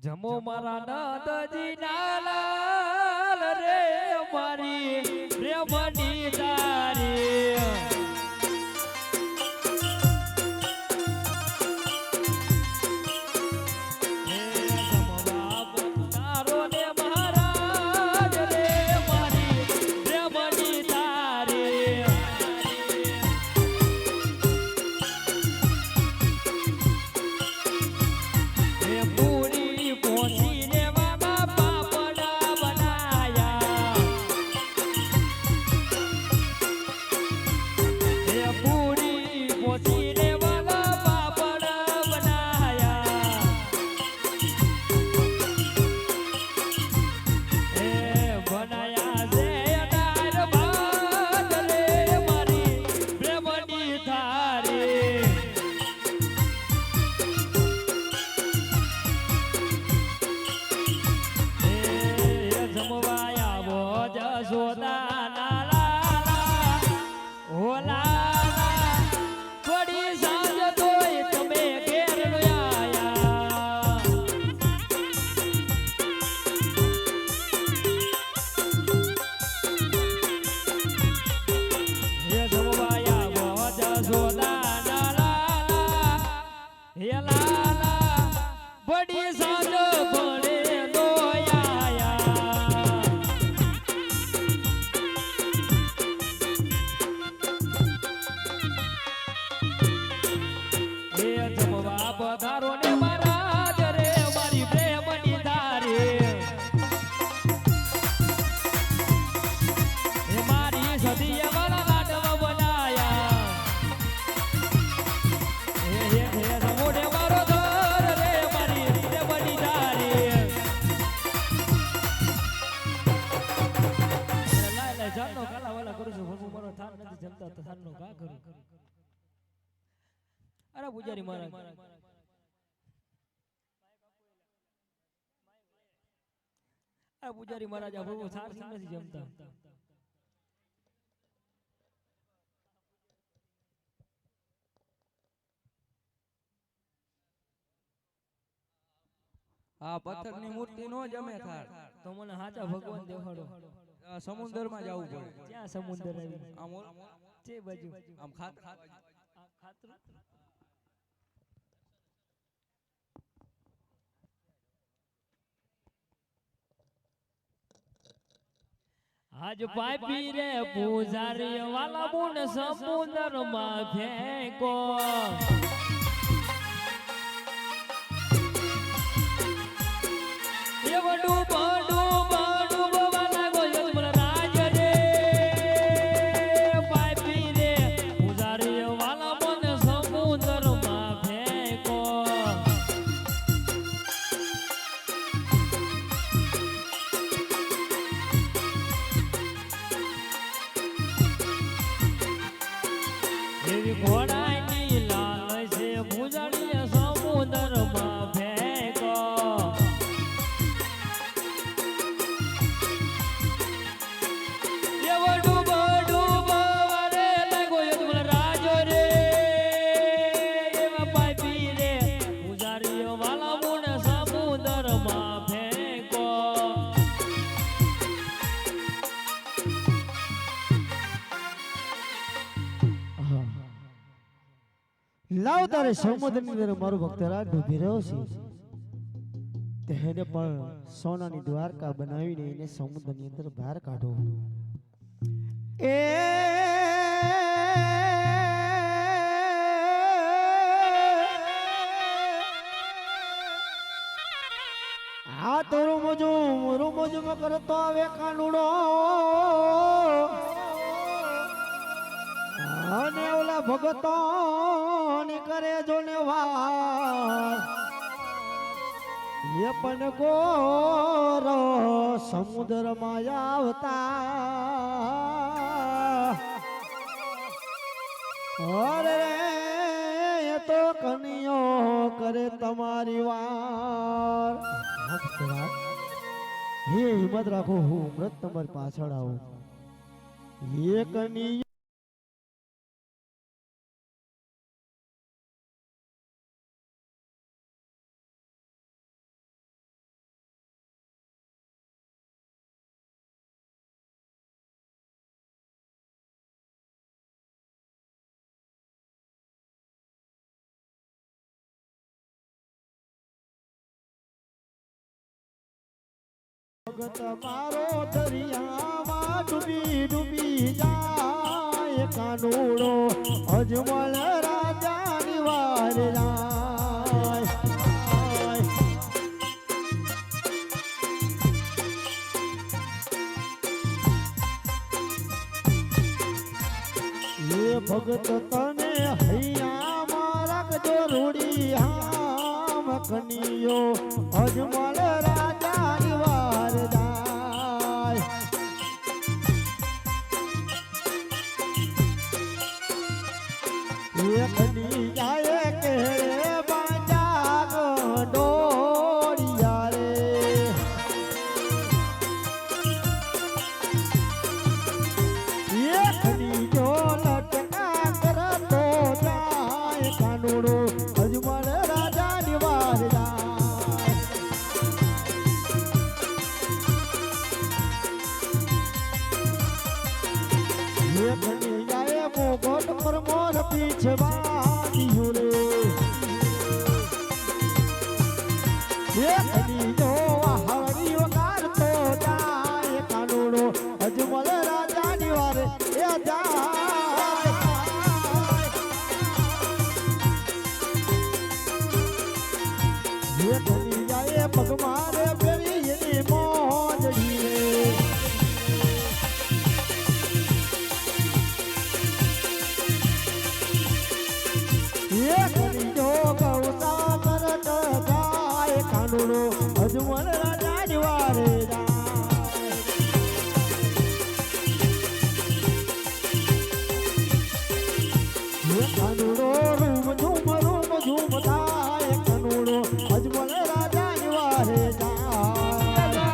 જમો મારા નંદજી નાલાલ રે મારી પ્રેમની તારી અરે પૂજારી મહારાજ આ પૂજારી મહારાજ આ પ્રભુ સારસી નથી જમતા આ પથ્થરની મૂર્તિ નો જમે થાર તો મને હાચા ભગવાન દેખાડો સમુદ્ર માં જવું પડે ક્યાં સમુદ્ર આવી આમ જે બાજુ આમ ખાતર આજ પાપી રે પૂજારી વાલા મુન સમુદ્ર માં ફેંકો એવડું ઘોડાની લાલ છે ભૂજાડી સમુદ્ર માં ફેંકો એવો ડૂબો રે લાગો રાજો રે એવા પાપી રે ભૂજાડીઓ વાલા મુને સમુદ્ર માં ફેંકો લાવ તારે સમુદ્રની અંદર મારો ભક્તરાજ ડૂબી રહ્યો છે તેને પણ સોનાની દ્વારકા બનાવીને એને સમુદ્રની અંદર બહાર કાઢો એ આ તો રૂમજો માં કરતો આવે કાનુડો અને ઓલા ભગતો ની કરે જો ને વાર એ પણ ગોરો સમુદ્ર માં આવતા અરે એ તો કનિયો કરે તમારી વાર હે હિંમત રાખો હું મૃત તમારી પાછળ આવું એ કનિયો ભગત મારો દરિયામાં ડૂબી ડૂબી જાય કાનુડો અજમલ રાજાની વાર લાય એ ભગત તને હૈયામાં રાખજો રૂડી હામ કનિયો અજમલ રાજાની વાર જાય એ કનિયાએ કે બાજા ડોડિયા રે એ કનિયો લટકા કરતો જાય કાનુડો અજમલ રાજાની વાર જાય એ કનિયાએ મોગોટ પર મોર પીછવાડ્યું રે એ કનિયો હરી વગાડતો જાય કાનુડો અજમલ રાજાની વાર એ જાય એ કનિયાએ પગ મારે ફેરી એની મોજડી રે એ કનિયો ગૌતા કરત જાય કાનુડો અજમલ રાજાની વાર જાય કાનુડો રૂમ ઝૂમ થાય કાનુડો અજમલ રાજાની વારે જાય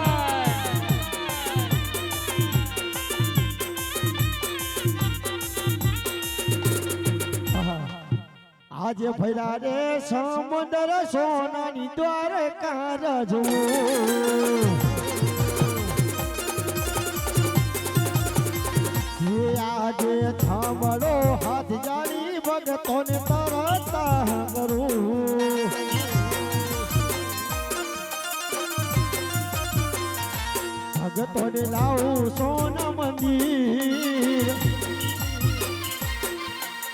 આજે ફર્યા રે સમુદ્ર સોનાની દ્વારકા રજવું આજે થાંભળો હાથ જાળી ભગતોને તરતા કરું ભગતોને લાવું સોના મંદિર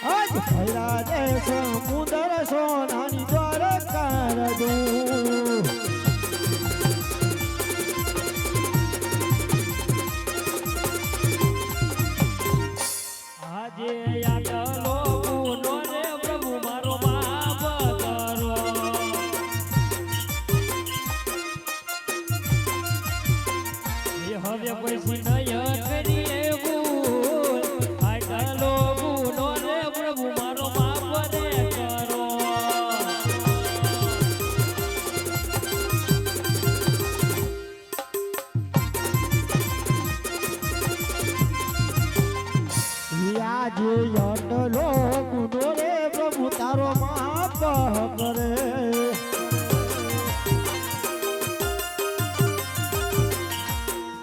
આજ ફર્યા રે સમુદ્ર સોનાની દ્વારકા રજવું આજે યાદલો ગુનો રે પ્રભુ મારો માફ કરો એ હવે પછી નય કરીએ ભૂલ યાદલો ગુનો રે પ્રભુ મારો માફ રે કરો આજે યટલો ગુનો રે પ્રભુ તારો માફ કરે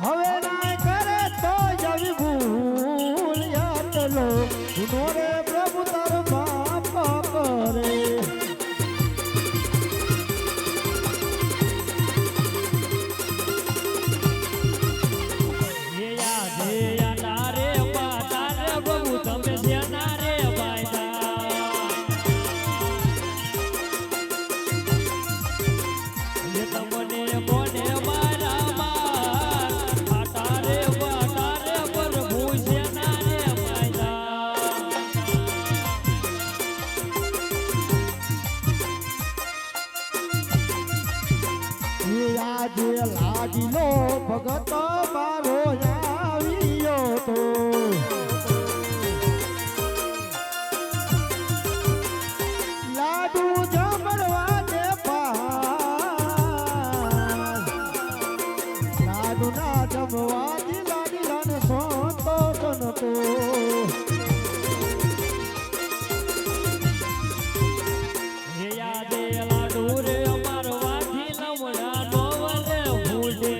હવે ના કરે તો જવી ભૂલ યટલો ગુનો રે પ્રભુ તારો માફ કરે એ યાદે યાદા રે પાતા રે પ્રભુ તમે જેના રે બાયદા એ તમને મોને મારા માર પાતા રે પ્રભુ જેના રે બાયદા આજે લાગીલો ભગત મારો આવ્યો તો લાડુ જમણવા દે લાડુ ના જમવા લાડી લાને સોતો તો એ યાદે લાડુ રે અમાર વાથી લમણા નોવલે ભૂલે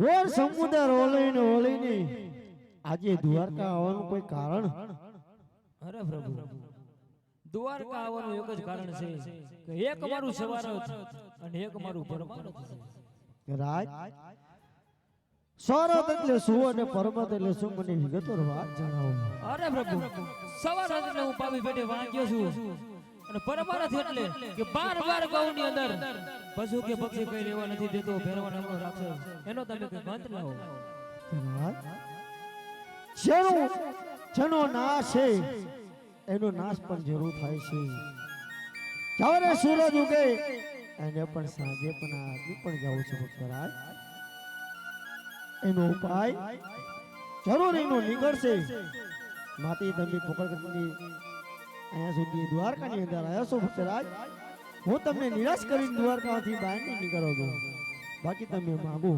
ઓર સમુદ્ર ઓલીને આજે દ્વારકા આવવાનું કોઈ કારણ? અરે પ્રભુ, દ્વારકા આવવાનું એક જ કારણ છે કે એક મારું સવારથ અને એક મારું પરમાર્થ છે. રાજ સવારથ એટલે શું અને પરમાર્થ એટલે શું, મને વિગતવાર વાત જણાવો. અરે પ્રભુ, સવારથ એટલે હું પાપી પેટે વાંચ્યો છું અને પરમાર્થ એટલે કે 12 ગાઉની અંદર પશુ કે પક્ષી કઈ રહેવા નથી દેતો, ફેરવા નામનો રાક્ષસ, એનો તમે કઈ મંત્ર લાવો. રાજ જેનો નાશ છે એનો નાશ પણ જરૂર થાય છે. જ્યારે સૂરજ ઉગે એને પણ સાંજે પણ આદમી પણ જાવું છે ભક્તરાજ. એનો ઉપાય જરૂર એનો નીકળશે. માતી તમે પકડની અહીંયા સુધી દ્વારકાની અંદર આવ્યા છો ભક્તરાજ. હું તમને નિરાશ કરીને દ્વારકાથી બહાર નહીં નીકળો દઉં. બાકી તમે માંગો.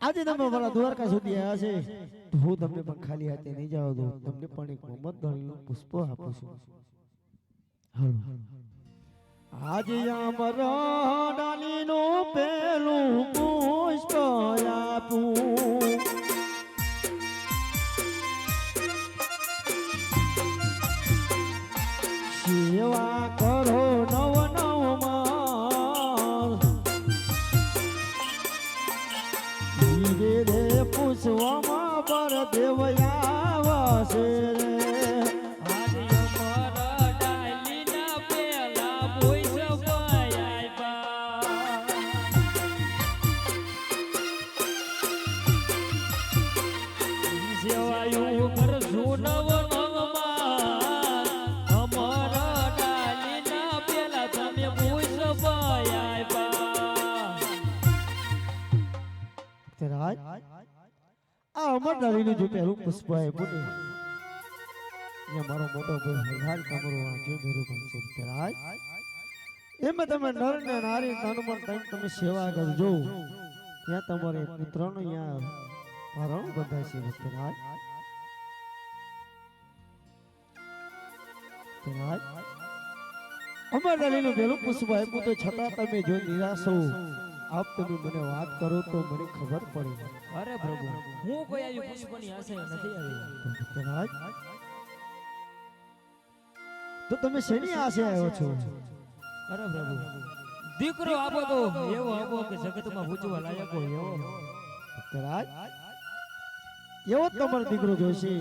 આજે તમે મારા દ્વારકા સુધી આવ્યા છે તો હું તમને પણ ખાલી હાથે નહીં જવા દઉં. તમને પણ એક મોહમ્મદ ધણીનું પુષ્પ આપું છું. આજે અમારા ડાલીનું પેલું પુષ્પ આપું. સેવા કરો નવ રે પૂછવામાં પર દેવયા છે રે. આજે અમારા ડાલીના પેલા પુષ્પ આપ્યા. સેવાયું કરશું નવ નવમાં, અમારા ડાલીના પેલા તમે પુષ્પ આપ્યા. રાજ આ અમરનારીનું જો પહેલું પુષ્પ આપ્યું ને અહીંયા મારો મોટો ભાઈ હરહાર તમારો વાંચ્યો મેરું બનશે. રાજ એમાં તમે નર ને નારી તનમન તન તમે સેવા કરજો. ત્યાં તમારે પુત્રનો અહીંયા ભરણ બંધાય છે. રાજ રાજ અમરનારીનું પહેલું પુષ્પ આપ્યું તો છતાં તમે જો નિરાશ હો, આપ તમે મને વાત કરો તો મને ખબર પડે. અરે પ્રભુ, હું કોઈ આવી પુષ્પની આશા નથી આવી. રાજ તો તમે શેની આશે આવ્યો છો? અરે પ્રભુ, દીકરો આપો તો એવો આપો કે જગતમાં પૂજવા લાયક હોય એવો. રાજ એવો જ તમારો દીકરો જોશે.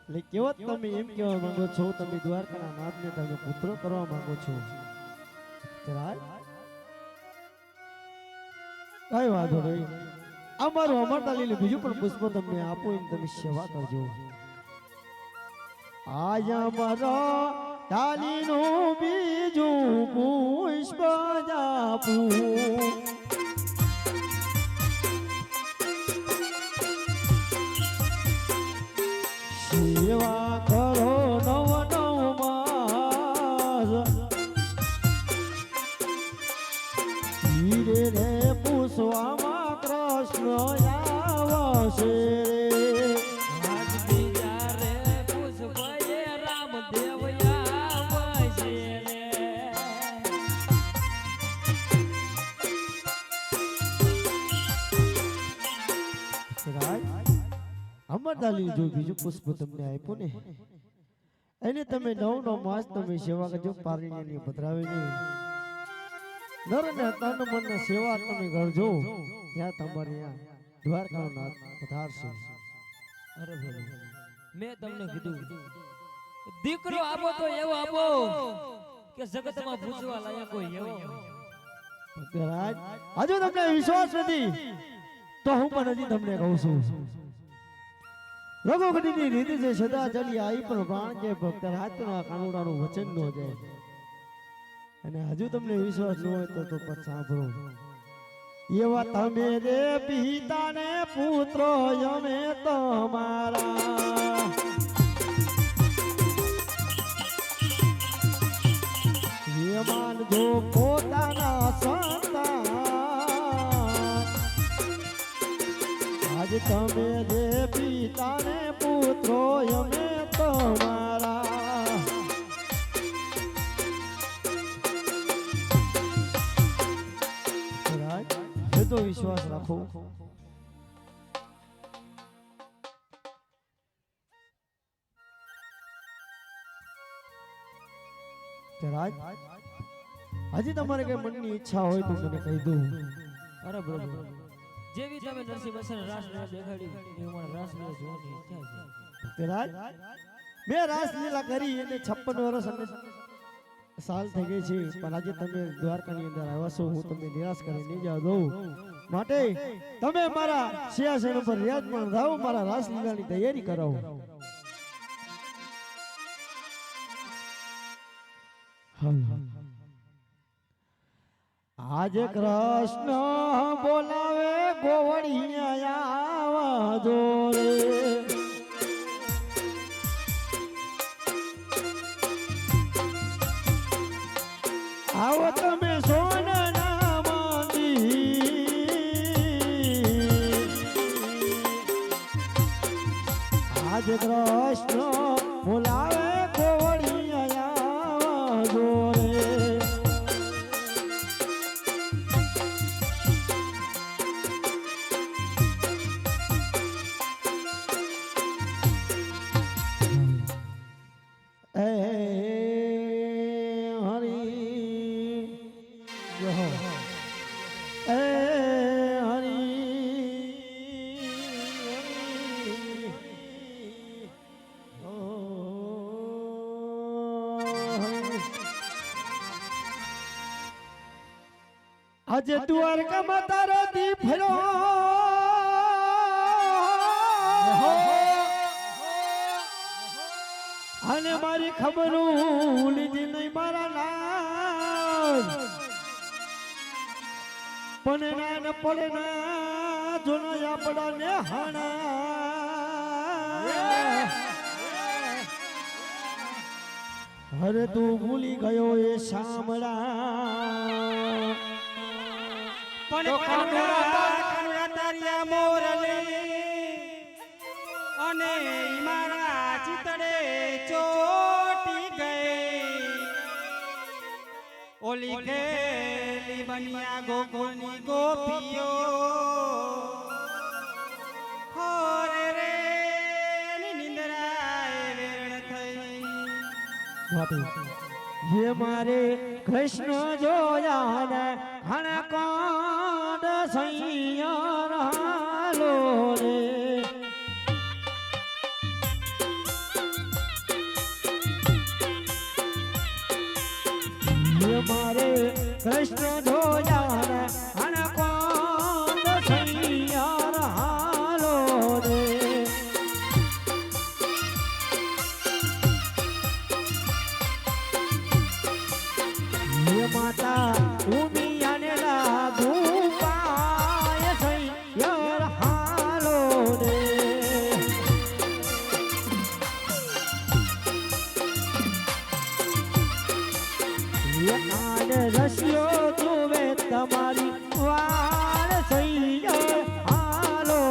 એટલે કેવો તમે એમ કહેવા માંગો છો તમે દ્વારકાના નાથને તમે પુત્ર કરવા માંગો છો? રાજ કઈ વાંધો નહીં. અમારું અમરતાલીનું બીજું પણ પુષ્પ તમને આપો એમ તમે સેવા કરજો. આજ અમારા તાલીનું બીજું પુષ્પ આપું. સેવા કરો નવ ધીરે રે પૂછવામાં કૃષ્ણ આવશે. આજ બીજા રે પુષ્પ એ રામદેવ આવશે રે. રાજ અમરદાલી જો બીજું પુષ્પ તમને આપ્યું ને એને તમે 9 માસ તમે સેવા કરજો. પારણીની પધરાવી નહીં નર ને તન મન ને સેવા તમે કરજો. ત્યાં તમારે દ્વારકાનો નાથ પધારશે. અરે પ્રભુ, મેં તમને કીધું દીકરો આપો તો એવો આપો કે જગતમાં પૂજવા લાયક હોય એવો. રાજ હજુ તમને વિશ્વાસ નથી તો હું પણ હજી તમને કહું છું. રઘુગઢની રીત છે સદા ચાલી આવી પણ પ્રાણ કે ભક્ત રાતના કાનુડાનું વચન ન જાય. અને હજુ તમને વિશ્વાસ ન હોય તો પણ સાંભળો. એવા તમે રે પિતા ને પુત્રો અમે તમારા એ માનજો પોતાના સંતાન. આજ તમે જે પિતાને પુત્રો અમે તમારા તો વિશ્વાસ રાખો રાજ હજી તમારે કઈ મનની ઈચ્છા હોય તો મને કહી દઉં. અરે પ્રભુ જેવી તમે નરસિંહ મહેતાને રાસલીલા દેખાડી એ મને રાસલીલા જોવાની ઈચ્છા છે. રાજ મેં રાસલીલા કરી એને 56 વર્ષ અને સાલ થઈ ગઈ છે, પણ આજે તમે દ્વારકાની અંદર આવ્યા છો, હું તમને નિરાશ કરી નહીં જવા દઉં. માટે તમે મારા સિંહાસન ઉપર રિયાજમાન રહો, મારા રાસલીલાની તૈયારી કરાવો. આજે કૃષ્ણ બોલાવે ગોવળિયા આવજો રે. આવો તમે સોનાના માંદી, આજે કૃષ્ણ બોલાવે ગોવળિયા આવજો રે. આજે દ્વારકામાં તારો દીપ અને મારી ખબર લીધી નહીં મારા લાલ, પણ ના ન પડે ના જોનો આપડા ને હાણા. હરે તું ભૂલી ગયો એ શામળા, પણ કાનુડા તારિયા મોરલી અને મારા ચિતડે ચોટી ગઈ. ઓલી ખેલી બનિયા ગોકુળની ગોપીઓ હોરે રે નિંદરાએ વેરણ થઈ. ये मारे कृष्ण जोया ने घन कांड सैया लो रे. ये मारे कृष्ण जोया ने घन कांड सैया लो रे. माता उमिया ने लागू पाय सैयर हालो रे. ये आन रसियो तुवे तमारी वार सैयर हालो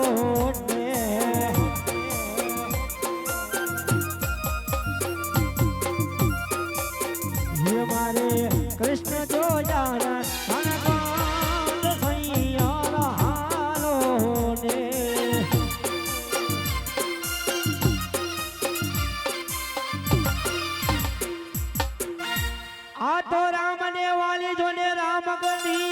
रे. ये मारे कृष्ण जो जाना अनकांत सैयार हालो ने. आ तो राम ने वाली जो ने राम गनी,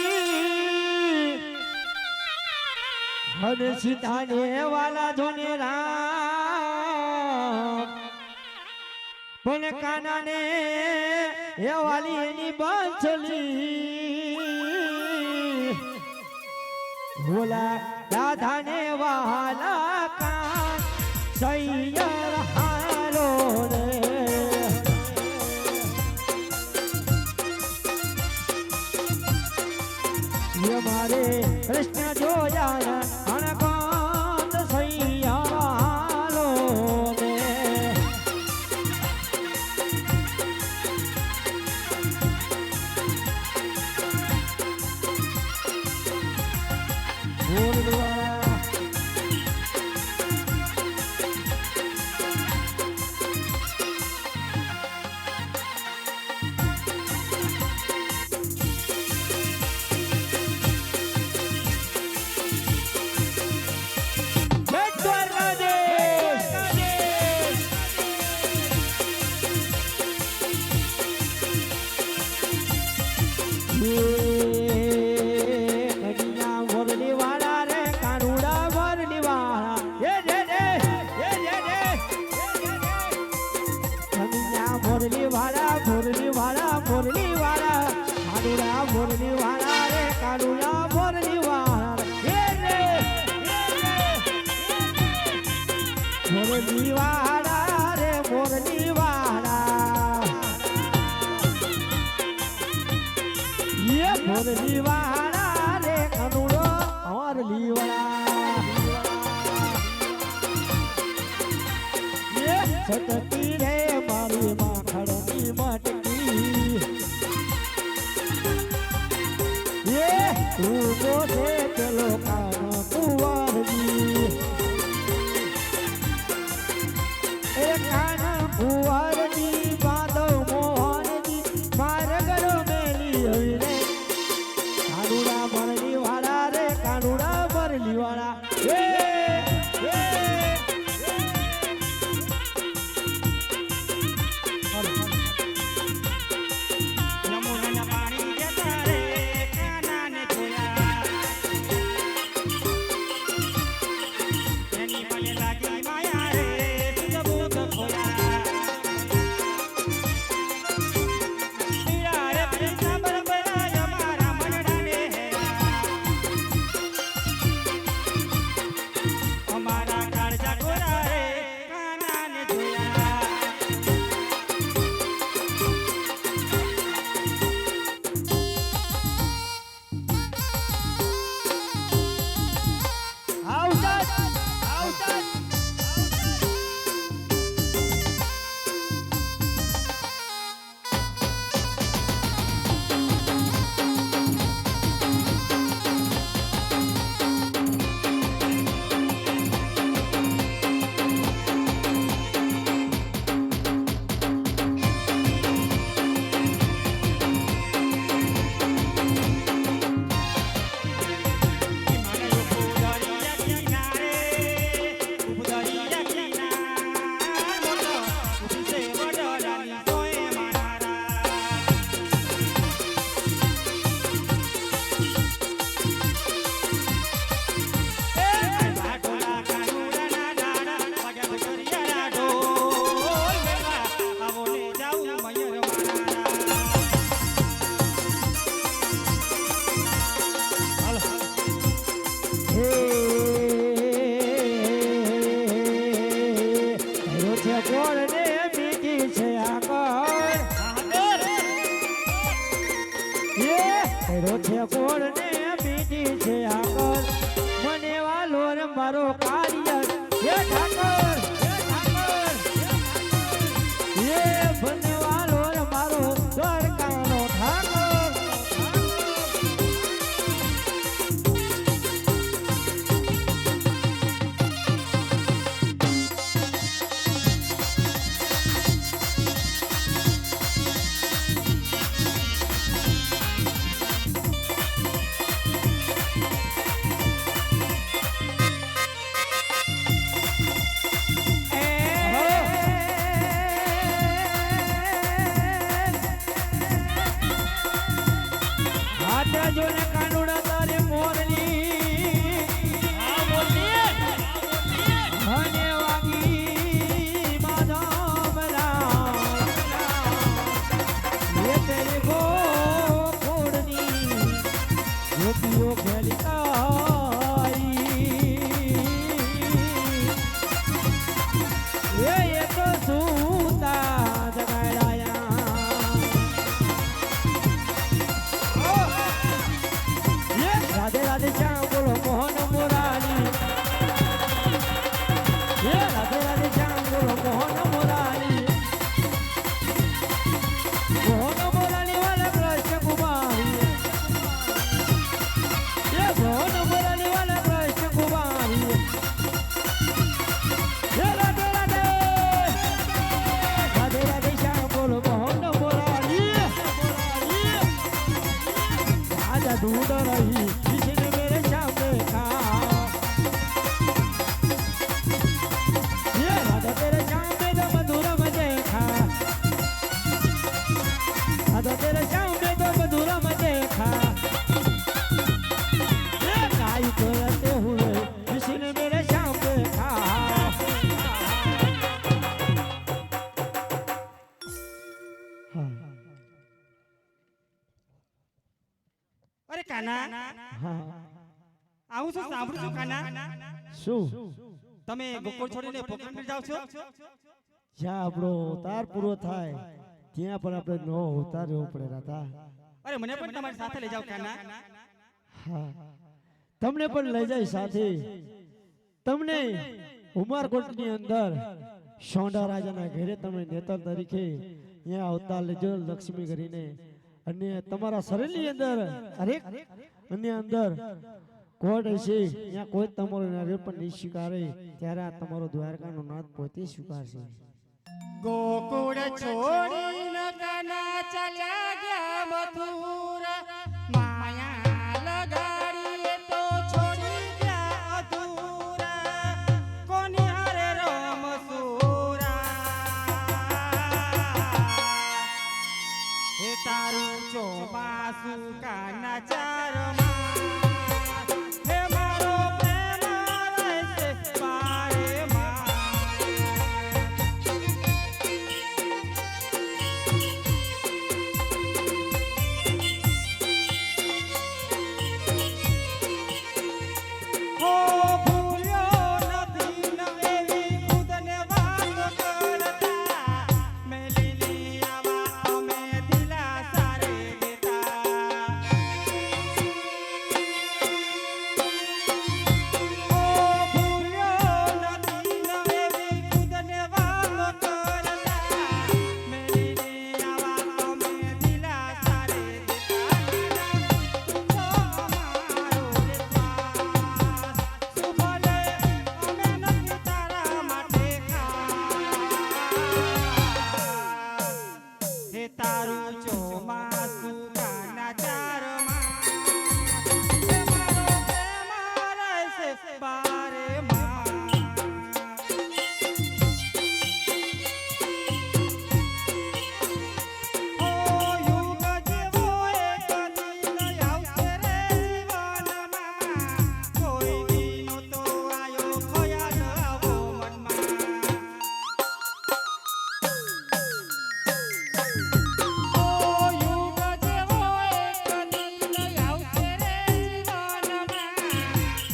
हन सीता ने वाला जो ने राम, पण काना ने ये वाली एनी बांसली, बोला राधा ने वाला का सैयर हालो रे. ये मारे कृष्ण जो जाना अनकांत सैयर हालो रे. કડિયા મોરલી વાળા રે કાનુડા મોરલી વાળા કડિયા મોરલી વાળા મોરલી વાળા મોરલી વાળા કાનુડા મોરલી વાળા રે કાનુડા મોરલી વાળા મોરલી વાળા રે મોરલી વાળા મોરલી વાળા રે કનુડો મોરલી વાળા સતતી રે મારી માખડની મટકી તું બોલે પેલો કાનો કુંવરજી એ કાનો કુંવરજી બાંધો મોહનજી માર ગરો મેલી હોય રે કાનુડા મરલી વાળા રે કાનુડા મરલી વાળા યમુનાના પાણી જતા રે કાનાને જોયા એની મને લાગી માયા રે સુજબુક ખોયા પીડા રે પીડા બરબરા અમારા મનડાને અમારા કાળજા ગોરા રે કાનાને જોયા મારો કાર્ય હે ઠાકોર હે બનવાલો મારો દ્વારકાનો ઠાકોર જોને કાનુડા તારે મોરલી અને વાગી માધવરા એ તેરે ગોકુળની ગોપીઓ ખેલી એ તો સૂતા જગાડાયા રાધે રાધે શ્યામ બોલો મોહન મોરારી રાધે રાધે શ્યામ બોલો મોહન મોરારી મોહન મોરારી વાલા કૃષ્ણ કુમારી મોહન મોરારી વાલા કૃષ્ણ કુમારી રાધે રાધે રાધે રાધે શ્યામ બોલો મોહન મોરારી રાજા ઢૂંઢ રહી तेरे जाऊं मैं तो मधुरा में देखा અરે કાના હા આવું શું સાંભળું છું કાના શું તમે ગોકુળ છોડીને પોખરણ જાવ છો જ્યાં આપણો અવતાર પૂરો થાય ત્યાં પણ આપણે નવો અવતાર રહેવો પડે રાતા. અરે મને પણ તમારી સાથે લઈ જાવ કાના હા તમને પણ લઈ જાય સાથે. તમને ઉમરકોટની અંદર સોંડા રાજાના ઘરે તમે નેતા તરીકે અહીંયા અવતાર લેજો લક્ષ્મી કરીને. અને તમારા શરીરની અંદર હરેક અને અંદર કોડ હશે ત્યાં કોઈ તમારો નારે પણ નહીં સ્વીકારે ત્યારે આ તમારો દ્વારકાનો નાથ પોતે સ્વીકારશે. ગોકુળ છોડીને કાના ચાલ્યા ગયા મથુરા માયા લગાડીએ તો છોડી ગયા અધૂરા કોની હારે રમસુરા હે તારું ચોમાસું કાના ચારમાં હે મારો પ્રેમ રહેશે બારેમાં ઓ ભૂલ્યો નથી ન એવી ખુદને વાત કરતા મેલીની આવા અમે દિલાસા રે દેતા ઓ ભૂલ્યો નથી ન એવી ખુદને વાત કરતા મેલીની આવા અમે દિલાસા રે દેતા તો અમારો વિશ્વાસ સુભલે અમે નથી તારા માટે ખાસ હે તારું ચોમાસું કાના ચારમાં હે મારો પ્રેમ રહેશે બારેમાં ઓ યુગ જેવો એક દિન આવશે રે જીવનમાં કોઈ દીનો તો આયો ખયાલ આવો મનમાં ઓ યુગ જેવો એક દિન આવશે રે જીવનમાં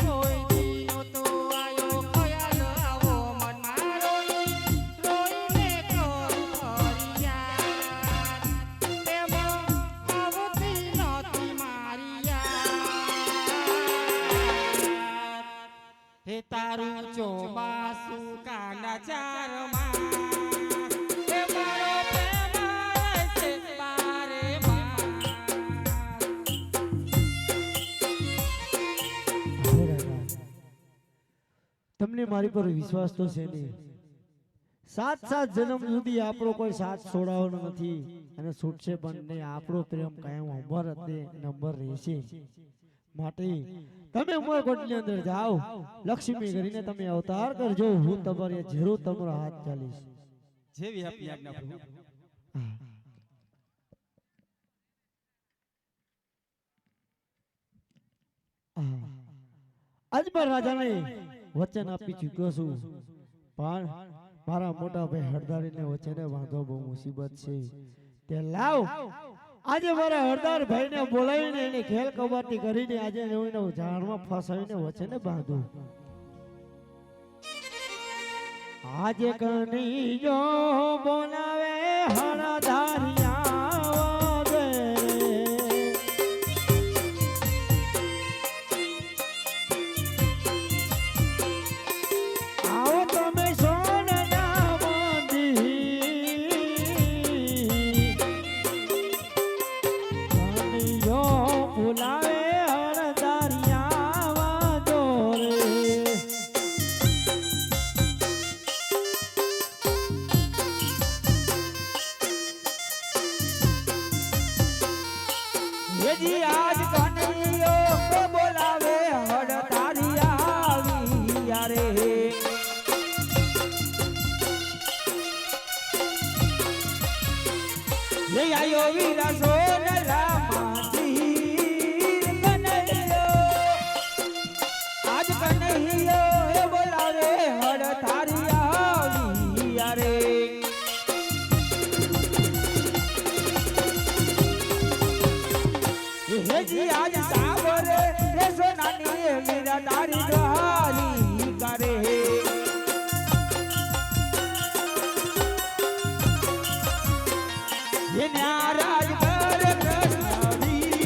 કોઈ દીનો તો આયો ખયાલ આવો મનમાં રોઈને કરું ફરિયાદ તેમાં આવતી નહોતી મારી યાદ હે તારું ચોમાસું કાના ચારમાં હે મારો પ્રેમ રહેશે બારેમાં હે રાજા, તમને મારી પર વિશ્વાસ તો છે નહીં. 7 જન્મ સુધી આપણો કોઈ સાથ છોડાવવાનો નથી અને છૂટશે પણ નહીં. આપણો પ્રેમ કાયમ અમર હશે અને અમર રહેશે. માટે તમે ઉમરકોટની અંદર જાઓ લક્ષ્મી કરીને તમે અવતાર કરજો. હું તમારે જરૂર તમારો હાથ ચાલીશ. જેવી આપની આજ્ઞા પ્રભુ આજ પણ રાજાને વચન આપી ચૂક્યો છું પણ મારા મોટા ભાઈ હરદારીને વચને વાંધો બહુ મુસીબત છે. તે લાવ આજે મારા હરદાર ભાઈને બોલાવીને એને ખેલ કબાટી કરીને આજે એને ઝાડમાં ફસાવીને વચને બાંધું. આજે કનૈયો બોલાવે હરદારિયા રે. આવો તમે સોનના મંદિર કનૈયો બોલાવે હરદારિયા વાંધો રે. જી આજ કનૈયો બોલાવે હરદારિયા આવ્યા રે. લઈ આયો વીરા સોનલા માંથી કનૈયો. આજ કનૈયો એ બોલાવે હરદારિયા આવ્યા રે. હેજી આજ મીરા તારી દ્વારી કરે ये नाराज कर कृष्णवीर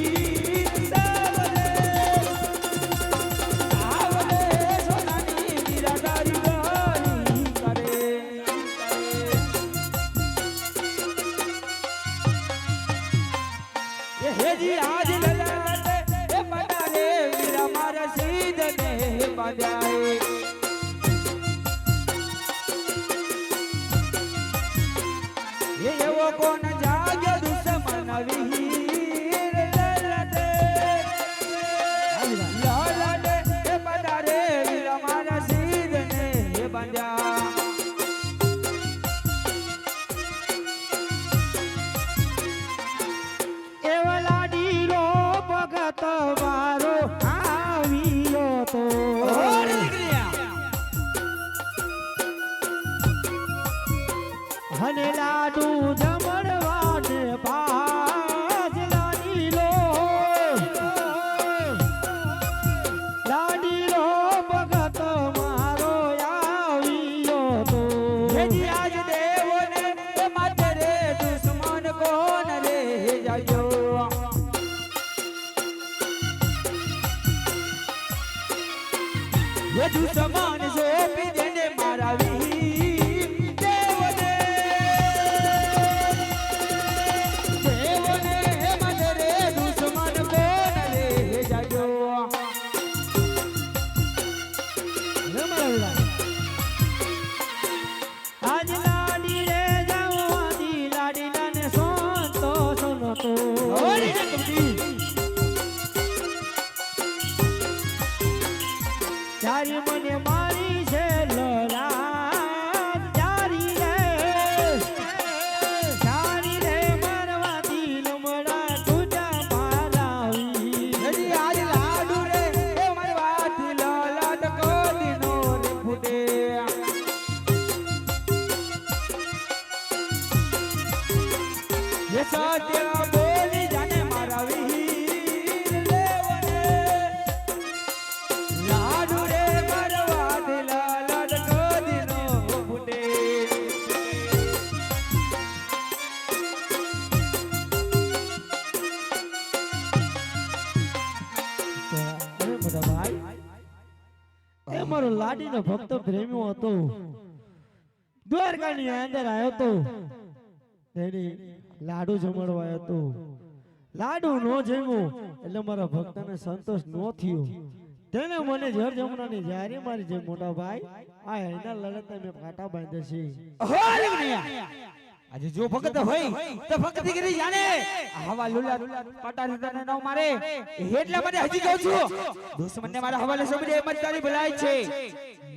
आवले सोनानी मीरा तारी द्वारी करे ये हेजी आज ललाटे ए पटारे मीरा मारा सीध ने बाजाए ये वो कौन जागे दुश्मन वीर ललटे ललटे ए पटारे मीरा मारा सीध ने बंजा એવા લાડીલો ભગત મારો આવ્યો તો અને લાડુ જમણવાને પાજ લાડીલો ભગત મારો આવ્યો તો हेजी आज देव ने ए माते रे दुश्मन कौन रे जायो ये दुश्मन जो पीने मारा वीर देव ने ए माते रे दुश्मन कौन रे जायो આજ લાડી રે જવાની લાડીલા ને સોનતો સોનતો તારી મને મારી છે લલાટ તારી રે મારવાથી લમડા તુજા પાલાવી हेजी आज लाडू रे ए मारी वाती लालाट को दिनो रे फुटे ये सत्य बोली जाने मारा वीर देवने लाडू रे मारवा दिला लाड को दिनो फुटे અરે બધા ભાઈ એ મારો લાડીનો ભક્ત પ્રેમી હતો દ્વારકાની અંદર આવ્યો તો તેની લાડુ જમણવાયો હતો લાડુ નો જમ્યો એટલે મારા ભક્તને સંતોષ નો થયો તેને મને જર જમણાની જારી મારી જે મોટા ભાઈ આ એના લડત મેં કાંટા બાંધે છે આજે જો ભગત હોય તો ભક્તિ કરી જાણે હવા લુલા પાટા રીતાને ન મારે એટલા માટે હજી કહું છું દુશ્મનને મારા હવાલે સોંપી એમ જ તારી ભલાઈ છે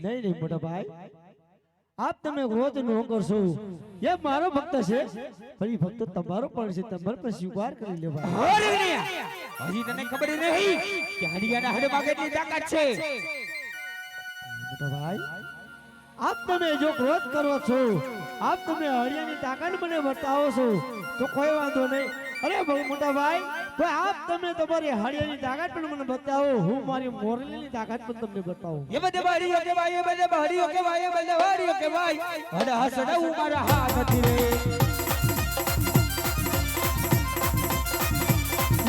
નહીં નહીં મોટા ભાઈ આપ તમે ક્રોધ ન કરશો એ મારો ભક્ત છે પણ એ ભક્ત તમારો પણ છે તમારે પણ સ્વીકાર કરી લેવા હજી તને ખબર નહીં કે હડિયાના હડમાં કેટલી તાકાત છે મોટા ભાઈ આપ તમે જો ક્રોધ કરો છો આપ તમે હળિયાની તાકાત મને બતાવો છો તો કોઈ વાંધો નહીં અરે ભાઈ મોટા ભાઈ તો આપ તમે તમારી હળિયાની તાકાત પણ મને બતાવો હું મારી મોરલીની તાકાત પણ તમને બતાવું એ બધે બારીઓ કે ભાઈ એ બધે બારીઓ કે ભાઈ એ બધે બારીઓ કે ભાઈ હડ હસડું મારા હાથથી રે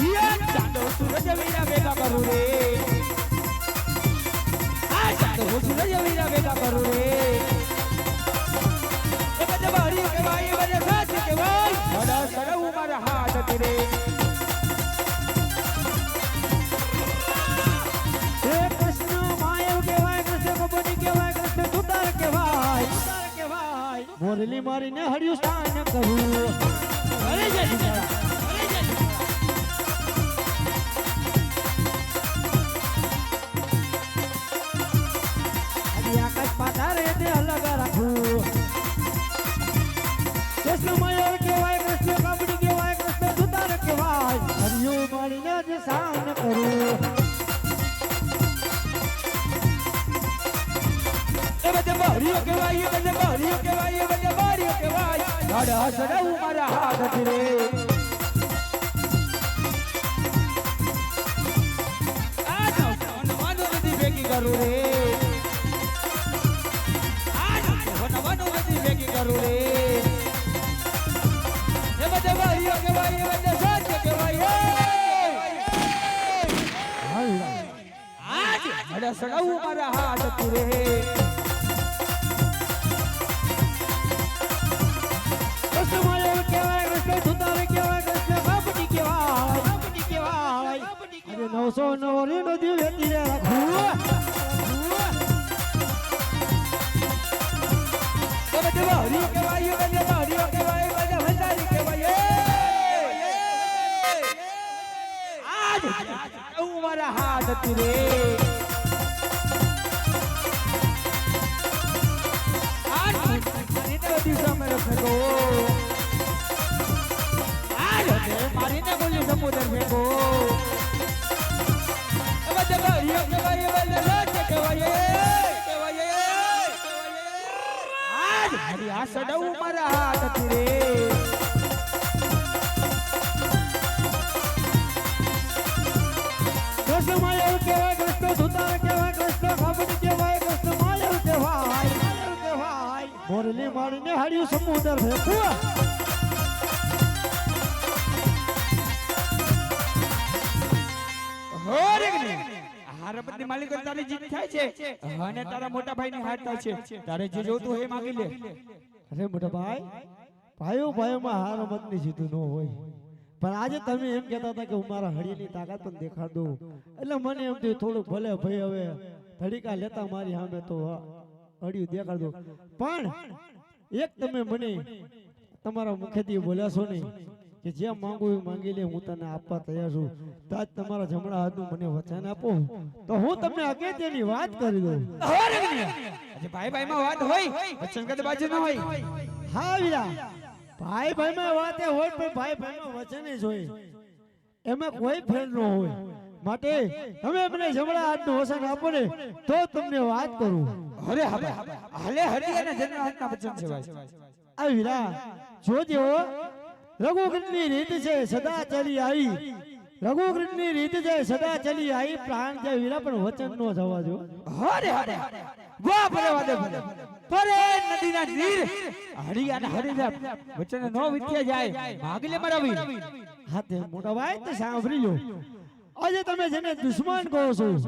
યે ચાંદો સૂરજ વીરા ભેગા કરું રે આ ચાંદો સૂરજ વીરા ભેગા કરું રે એ બધે બારીઓ કે ભાઈ એ બધે સાચ કે ભાઈ હડ હસડું મારા હાથથી રે મોરલી મારીને હળિયું સ્થાન કરું અરે જય આકાશ પાતારે તે અલગ રાખું કૃષ્ણ મયુર કેવાય કૃષ્ણ કબડી કેવાય કૃષ્ણ સુતાર કેવાય હળિયું મારીને જ સ્થાન કરું બારીઓ કેવાય એ બધે બારીઓ કેવાય એ બધે બારીઓ કેવાય હડ હસડું મારા હાથથી રે આ તો માનો નથી ભેગી કરું રે આજ વનવાનું બધી ભેગી કરું રે એ બધે વાળીઓ કહેવાય એ બધે સાચે કહેવાય આજ હડા સડાવું મારા હાથ તું રે કૃષ્ણ માયો કહેવાય કૃષ્ણ સુતારે કહેવાય કૃષ્ણ બાપની કહેવાય અરે 909 રીનો દીવ વેતી રે રાખું એ બધે વાળીઓ કહેવાય એ બધે વાળીઓ કહેવાય એ બધે ભંડારી કહેવાય આજ હું મારા હાથ તું રે આજ મારીને દિવસ મેરો ફેકો આજ મારીને બોલી સમુદ્ર ફેકો એ બધે વાળીઓ કહેવાય એ બધે સાચે કહેવાય આજ મારી આ સડાવું મારા હાથ તું રે કૃષ્ણ માયો કહેવાય કૃષ્ણ સુતાર કહેવાય કૃષ્ણ બાપની કહેવાય કૃષ્ણ માયો કહેવાય મોરલી મારીને હાડ્યું સમુદ્ર ભેગું હારપતની માલિક તારી જીત થાય છે અને તારા મોટા ભાઈની હાર થાય છે તારે જે જોતું હોય એ માંગી લે અરે મોટા ભાઈ ભાઈઓમાં હાર મતની જીતું ન હોય પણ આજે તમે એમ કહેતા હતા કે હું મારા હળીની તાકાત પણ દેખાડ દઉં એટલે મને એમ થયું થોડુંક ભલે ભાઈ હવે ધડીકા લેતા મારી સામે તો હળિયું દેખાડ દઉં પણ એક તમે મને તમારા મુખેથી બોલ્યા છો નહીં કે જે માંગુ એ માંગી લે હું તને આપવા તૈયાર છું તાજ તમારા જમણા હાથનું મને વચન આપો તો હું તમને અગત્યની વાત કરી દઉં આજે ભાઈ ભાઈમાં વાત હોય વચન કદ બાજુ ન હોય હા વીરા ભાઈ ભાઈમાં વાત એ હોય પણ ભાઈ ભાઈમાં વચન જ હોય એમાં કોઈ ફેર ન હોય માટે તમે મને જમણા હાથનું વચન આપો ને તો તમને વાત કરું અરે હવે હાલે હરી અને જમણા હાથના વચન છે ભાઈ આ વીરા જોજો રઘુકૃષ્ણની રીત છે સદા ચાલી આવી રઘુકૃષ્ણની રીત છે સદા ચાલી આવી પ્રાણ જાય વીરા પણ વચન નો જવા દો અરે અરે વાહ ભલે વાદે ભલે પરે નદીના નીર હરિયાના હરિના વચન નો વિથ્યા જાય ભાગલે મરાવી હાથે મોટા ભાઈ તો સાંભળી લો આજે તમે જેને દુશ્મન કહો છો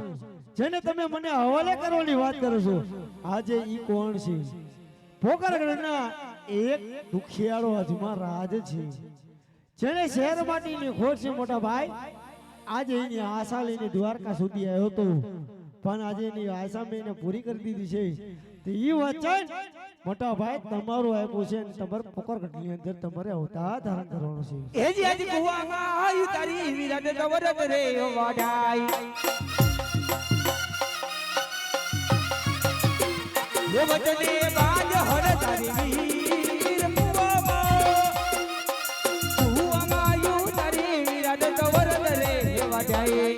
જેને તમે મને હવાલે કરવાની વાત કરો છો આજે ઈ કોણ છે પોકરગઢના એક દુખિયાળો અજમા રાજ છે જેને શહેર માટીની ખોટ છે મોટા ભાઈ આજે એની આશા લઈને દ્વારકા સુધી આવ્યો હતો પણ આજે એની આશા મેં એને પૂરી કરી દીધી છે તો ઈ વચન મોટા ભાઈ તમારું આપ્યું છે અને તમારે પોકરગઢની અંદર તમારે અવતાર ધારણ કરવાનો છે એજી આજ કુવામાં આયુ તારી વિરાટ દવરત રે વાડાઈ એ વચને બાજ હર તારી વીર કુવામાં આયુ તારી વિરાટ દવરત રે વાડાઈ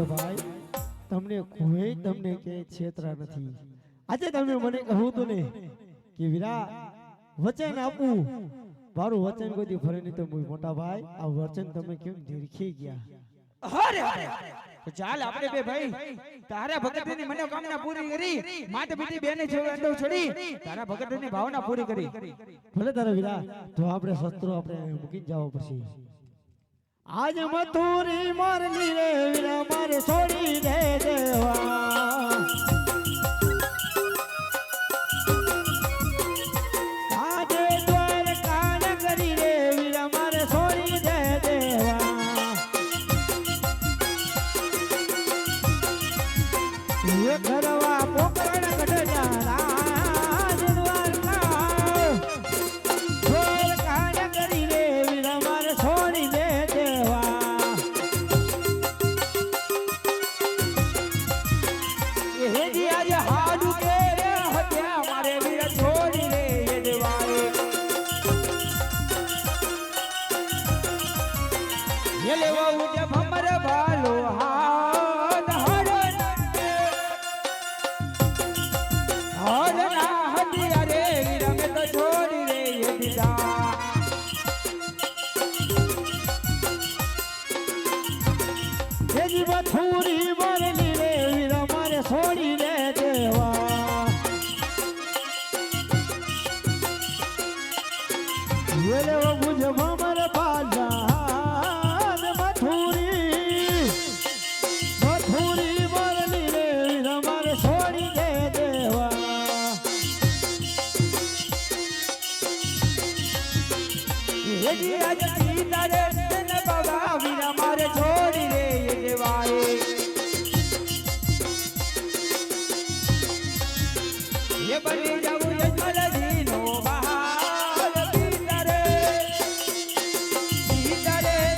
ભાઈ તમને કોઈ તમને કે છેતરા નથી આજે તમે મને કહું તો ને કે વીરા વચન આપું મારું વચન કોઈ ફરે નહીં તો મોટા ભાઈ આ વચન તમે કેમ ધીરખી ગયા અરે તો ચાલ આપણે બે ભાઈ તારા ભગતની મનોકામના પૂરી કરી માત પીટી બેને છોડો છોડી તારા ભગતની ભાવના પૂરી કરી ભલે તારા વીરા તો આપણે શસ્ત્રો આપણે મૂકી જવા પડશે આજ મથુરી મારલી રે વીરા મારે છોડી દે દેવા આજે દ્વારકા નગરી રે વીરા મારે છોડી દે દેવા એ ઘરવા પોકરણ ગઢના રાજ દ્વારકા દ્વારકા નગરી રે વીરા મારે છોડી દે તારે તન બાબા વીરા મારે છોડી રે દેવાય ये बनी जाऊं यजमल जी नो बहार भीतरे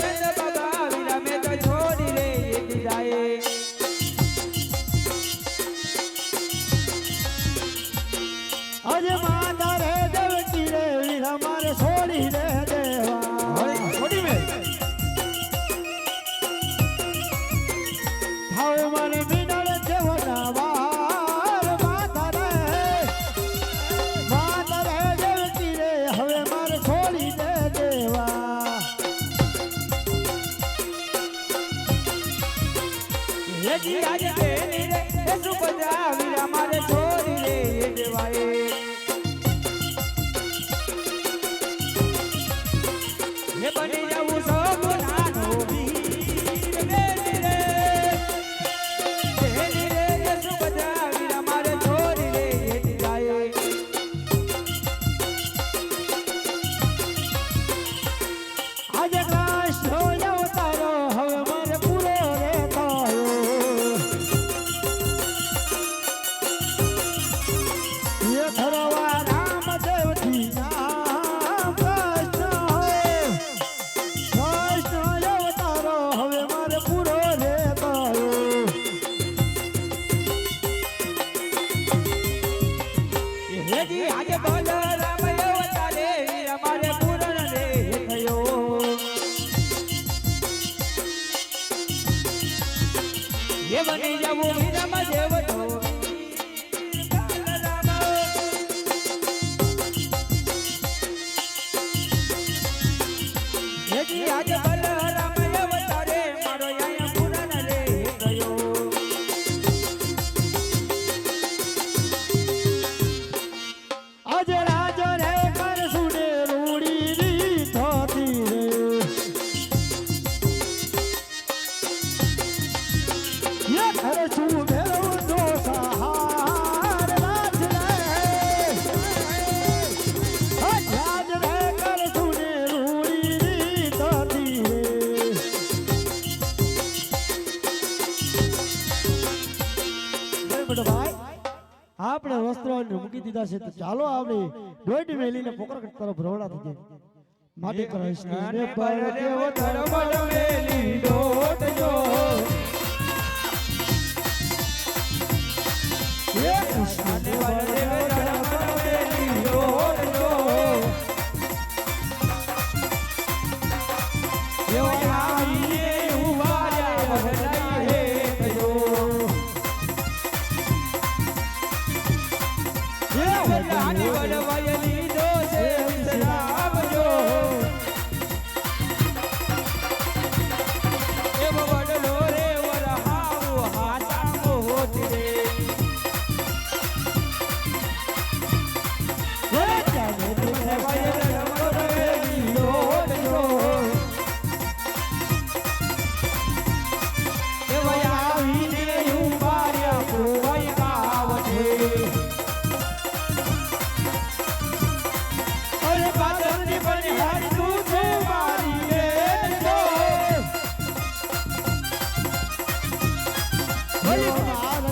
नंद बाबा वीरा में तो छोड़ी रे एक जाए अरे माता रे देवकी रे वीरा मारे छोड़ी रे देवा छोड़ी में थावे मारे मिनल देवना जी आज तेरी रे सुभद्रा वीरा मारे छोड़ी रे देवाए ये बनी जाऊं सब नानो वीर बेटी रे तेरी रे सुभद्रा वीरा मारे छोड़ी रे देवाए आज क्लास हो जाओ तारो हवे मारे पूरो रे तारो ये धरवा राम देव जी नाम कृष्ण जाओ तारो हवे मारे पूरो रे तारो ये जी आज बोल राम अवतारे वीरा मारे पूर्ण रे थयो ये बनी जाऊं वीरा देव तो ये जी आज बोल राम अवतारे मारो यहाँ पूर्ण रे थयो आज राज रे कर सुने रूड़ी री थोती रे ये घर सुने दो सहार राज रे आज राज रे कर सुने रूड़ी री थोती रे बेटा भाई આપણે વસ્ત્રો મૂકી દીધા છે તો ચાલો આપણે દોઢ મેલીને પોકર તરફ રવડા થઈ જાય માટે કૃષ્ણને પર દેવો ધર્મ મેલી દોટ જો હે કૃષ્ણને પર દેવો ધર્મ મેલી દોટ જો એવો આવીને ઉવાર્યા વહલા હે જો હે વહલાની વડવાયલી દો છે વિસરાવજો એવો વડલો રે વરહાવો હાથામો હોત રે હે ચાલે તુમને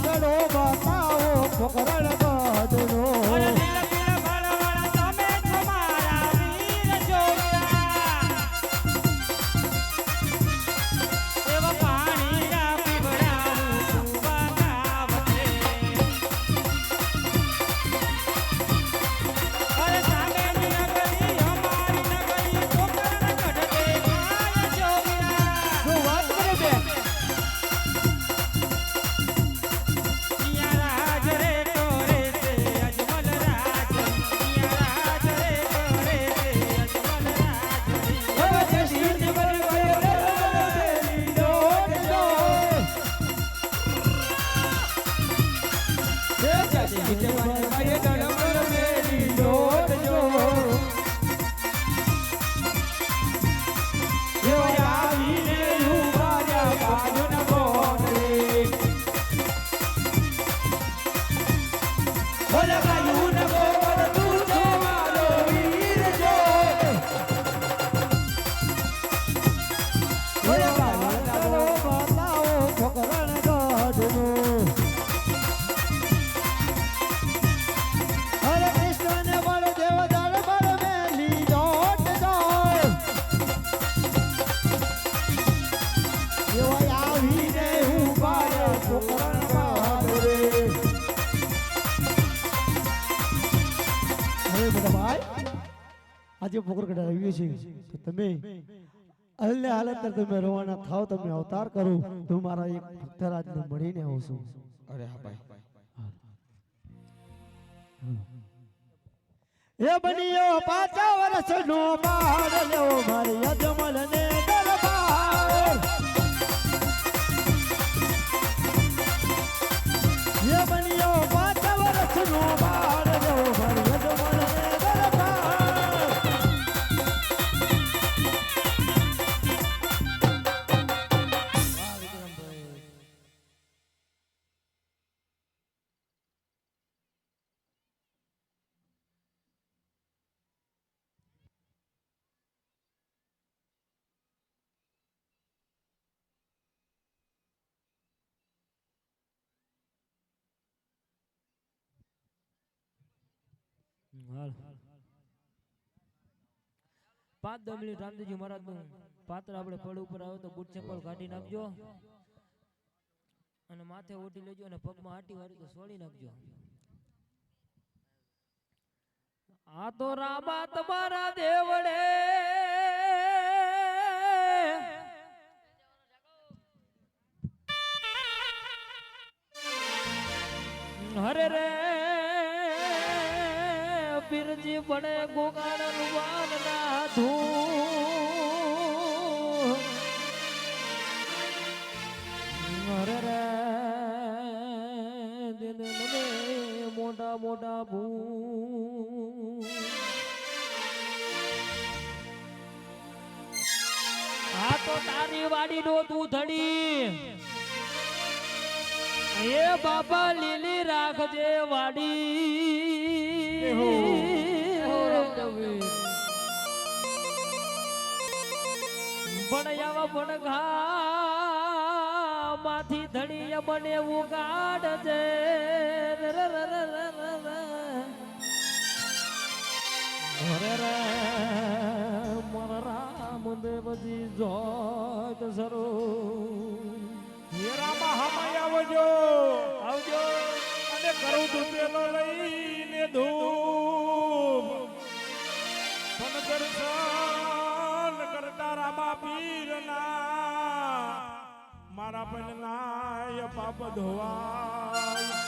રગડો બતાવો પોકરણ બદનો આજે પોકરકડા આવ્યું છે તો તમે હાલને હાલ અંદર તમે રવાના થાવ, તમે અવતાર કરો તો મારા એક ભક્તરાજને મળીને આવશું. અરે હા ભાઈ. એ બનિયો 5 વર્ષનો બાળ લેવો મારી અજમલ ને દરબાર. એ બનિયો 5 વર્ષનો બાળ લેવો મારી અજમલ ને દરબાર. વાહ વિક્રમભાઈ. હાલ 5-10 મિનિટ રામદેવજી મહારાજ નું પાત્ર આપણે પડ ઉપર આવે તો બૂટ ચપ્પલ કાઢી નાખજો અને માથે ઓઢી લેજો અને પગમાં આટી વાળી તો સોળી નાખજો. આ તો રામા તમારા દેવડે હરે રે પીરજી બને ગોગાળ રુવાન ના ધૂ હરે રે દિન નમે મોટા મોટા ભૂ. આ તો તારી વાડી નો તું ધડી એ બાબા લીલી રાખજે વાડી. ભણ્યાવા ભણઘા માંથી ધણી મને ઉગાડજે. હરે રે મર રામ દેવજી જોત સરો. હીરામાં હમાય આવજો આવજો અને કરું દુપેલો લઈને ધૂપ તન દર્શન કરતા રામા પીરના મારા પનનાય પાપ ધોવાય.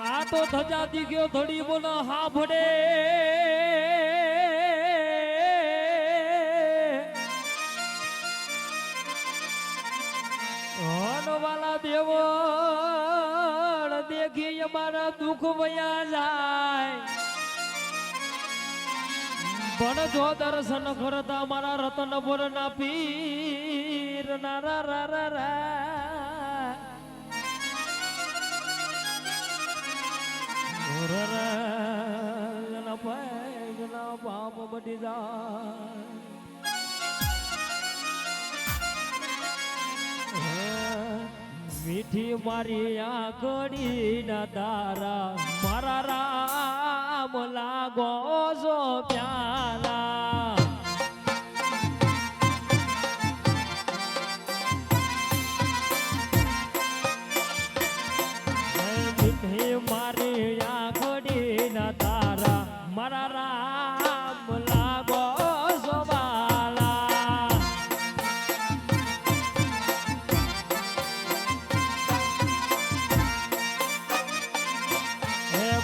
આ તો ધજા દીગ્યો ધડી બોલો હા ભડે વાલા દેવળ દેખી અમારા દુઃખ વયા જાય. પણ જો દર્શન કરતા મારા રતન ભર ના પીર નારા રા રા રા જના ભાઈ જના બાપ બડી જાય. મીઠી મારી આંખડી ના તારા મારા રામ લાગો છો પ્યાલા. મીઠી મારી આંખડી ના તારા મારા રામ લાગો છો બાલા.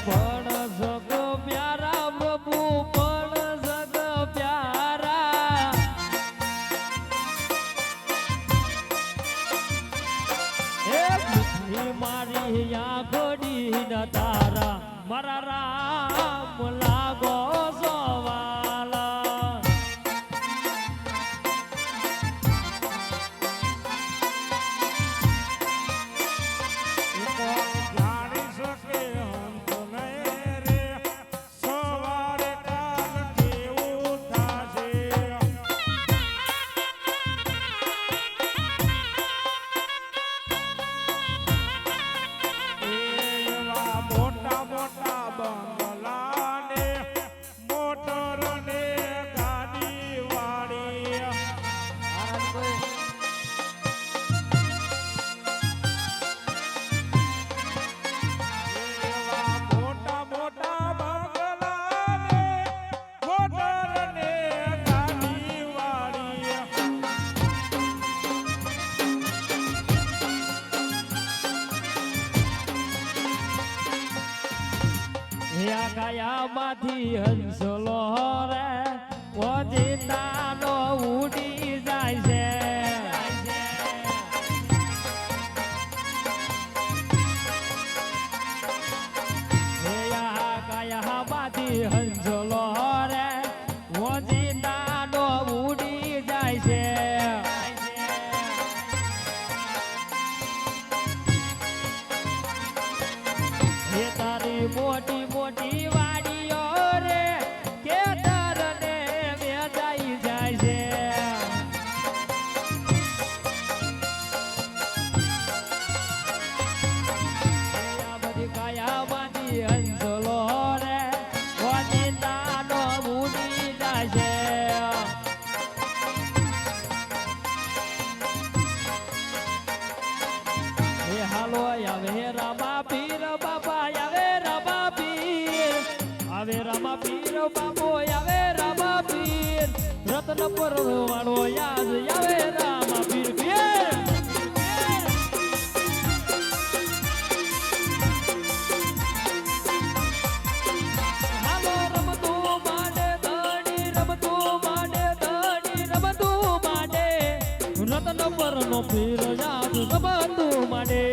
પણ જગ પ્યારા પ્રભુ પણ જગ પ્યારા. હે મીઠી મારી આંખડી ના તારા મારા રામ લાગો છો વાલા. જાણી શકે અંત નહીં રે સવારે કાલ કેવું થાશે. એવા મોટા મોટા બંગલા ને મોટર કાયામાંથી હંસલો રે ઓજીતાનો ઉડી જાય છે કાયામાંથી હંસલો રે ઓજીતાનો ઉડી જાય છે હે તારી મોટી મોટી વાડીઓ રે કે તરને વેચાઈ જાય છે આ બધી કાયામાંથી હંસલો રે વનિતાનો ઉડી જાય છે હે હાલો આવે રામા પીર બાપા આવે રામા પીર આવે રામા પીર બાપો આવે રામા પીર રત્ન પર વાળો યાદ આવે રામા પીર પીર હાલો રમતું માંડે ધણી રમતું માંડે ધણી રમતું માંડે રત્ન પર નો પીર યાદ રમતું માંડે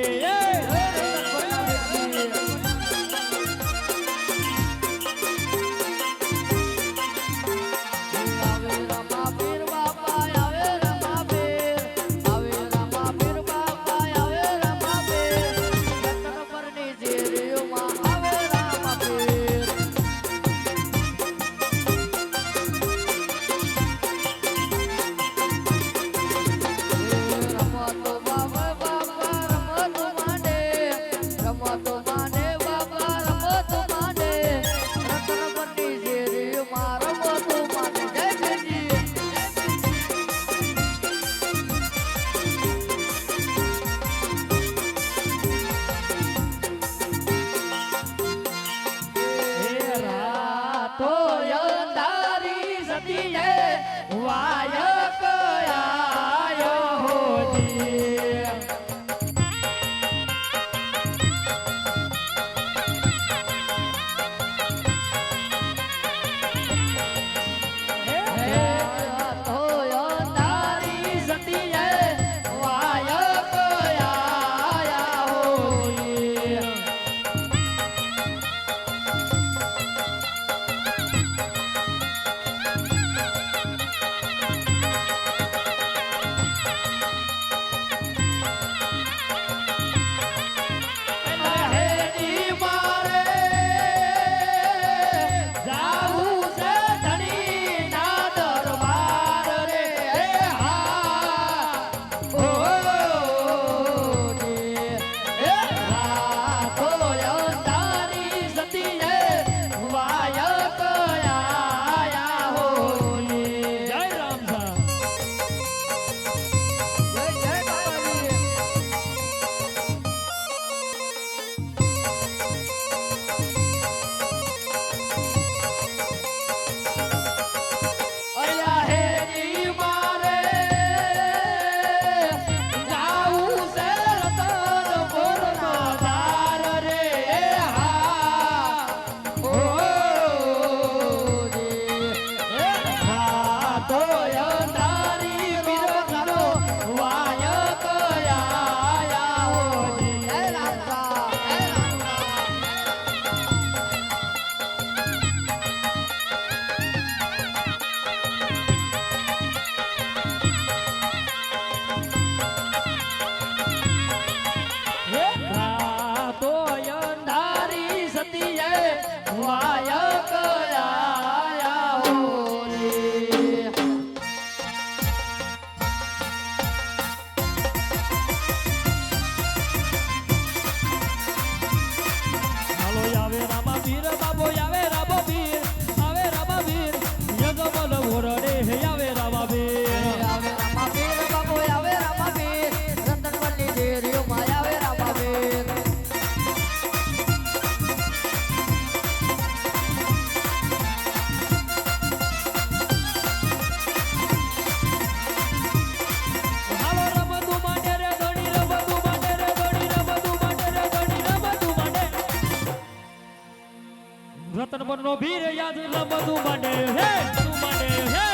રતનપર નો ભીર યાદ લંબતું માંડે હે તું માંડે હે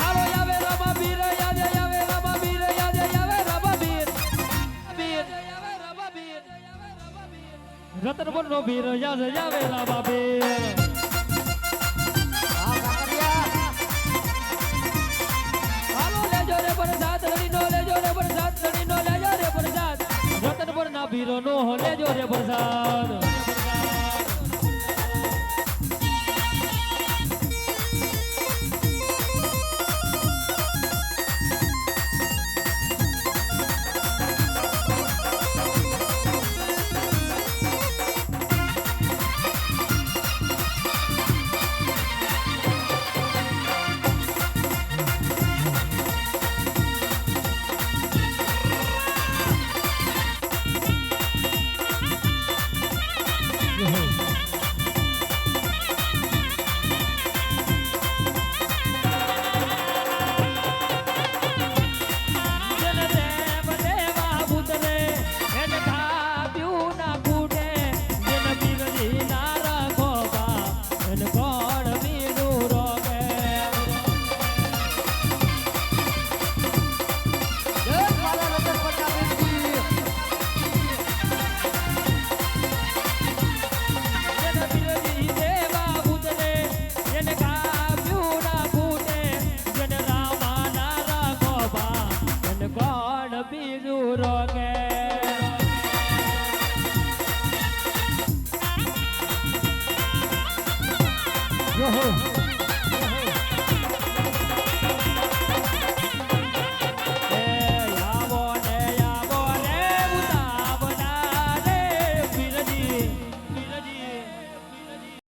હાલો આવે રમા ભીર યાદ આવે રમા ભીર યાદ આવે રમા ભીર ભીર આવે રમા ભીર રતનપર નો ભીર યાદ આવે રમા ભીર હાલો લેજો રે પ્રસાદ રણીનો લેજો રે પ્રસાદ રણીનો લેજો રે પ્રસાદ રતનપર ના ભીરો નો લેજો રે પ્રસાદ Yo ho!